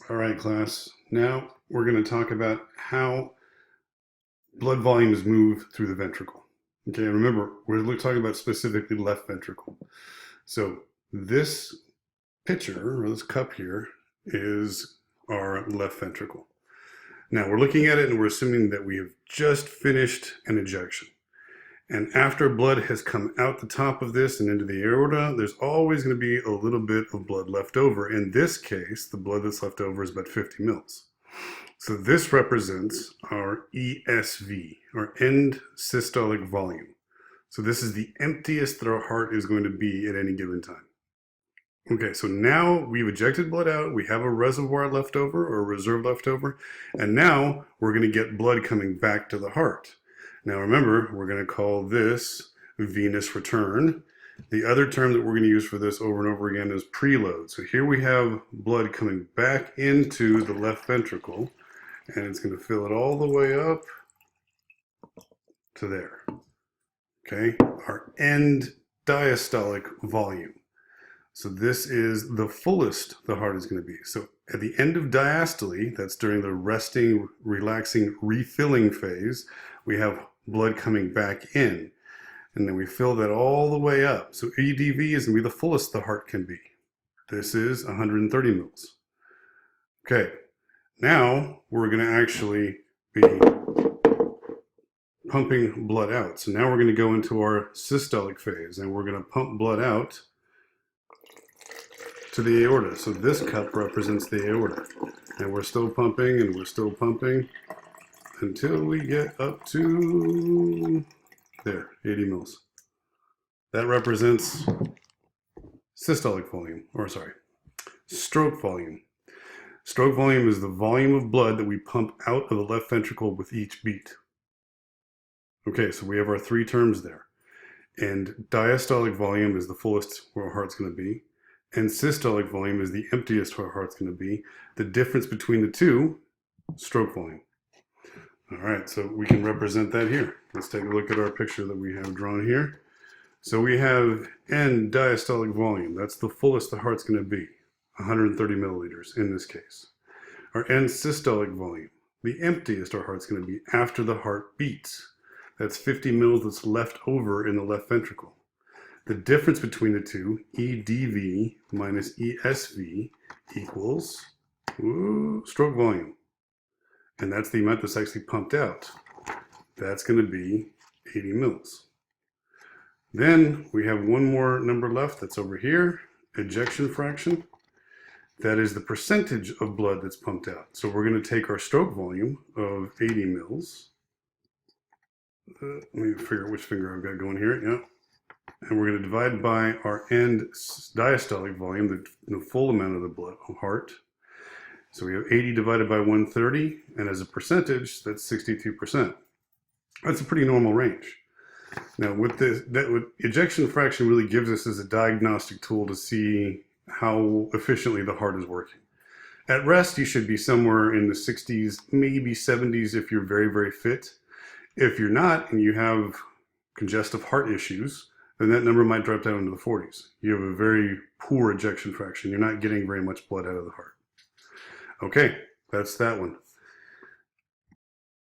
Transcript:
All right, class. Now we're going to talk about how blood volumes move through the ventricle. Okay, remember, we're talking about specifically left ventricle. So this pitcher, or this cup here, is our left ventricle. Now we're looking at it and we're assuming that we have just finished an ejection. And after blood has come out the top of this and into the aorta, there's always going to be a little bit of blood left over. In this case, the blood that's left over is about 50 mils. So this represents our ESV, or end systolic volume. So this is the emptiest that our heart is going to be at any given time. Okay, so now we've ejected blood out, we have a reservoir left over, or a reserve left over, and now we're going to get blood coming back to the heart. Now remember, we're going to call this venous return. The other term that we're going to use for this over and over again is preload. So here we have blood coming back into the left ventricle, and it's going to fill it all the way up to there. Okay, our end diastolic volume. So this is the fullest the heart is going to be. So at the end of diastole, that's during the resting, relaxing, refilling phase, we have blood coming back in. And then we fill that all the way up. So EDV is going to be the fullest the heart can be. This is 130 mils. Okay, now we're going to actually be pumping blood out. So now we're going to go into our systolic phase, and we're going to pump blood out to the aorta. So this cup represents the aorta. And we're still pumping, and we're still pumping until we get up to there, 80 mils. That represents systolic volume, or sorry, stroke volume. Stroke volume is the volume of blood that we pump out of the left ventricle with each beat. Okay, so we have our three terms there. And diastolic volume is the fullest where our heart's going to be. And systolic volume is the emptiest where our heart's going to be. The difference between the two, stroke volume. All right, so we can represent that here. Let's take a look at our picture that we have drawn here. So we have end diastolic volume. That's the fullest the heart's going to be, 130 milliliters in this case. Our end systolic volume, the emptiest our heart's going to be after the heart beats. That's 50 mils that's left over in the left ventricle. The difference between the two, EDV minus ESV, equals stroke volume. And that's the amount that's actually pumped out. That's going to be 80 mils. Then we have one more number left that's over here, ejection fraction. That is the percentage of blood that's pumped out. So we're going to take our stroke volume of 80 mils. Let me figure out which finger I've got going here. Yeah. And we're going to divide by our end diastolic volume, the full amount of the blood, heart. So we have 80 divided by 130, and as a percentage, that's 62%. That's a pretty normal range. Now, with this, what ejection fraction really gives us is a diagnostic tool to see how efficiently the heart is working. At rest, you should be somewhere in the 60s, maybe 70s if you're very, very fit. If you're not, and you have congestive heart issues, then that number might drop down into the 40s. You have a very poor ejection fraction. You're not getting very much blood out of the heart. Okay, that's that one.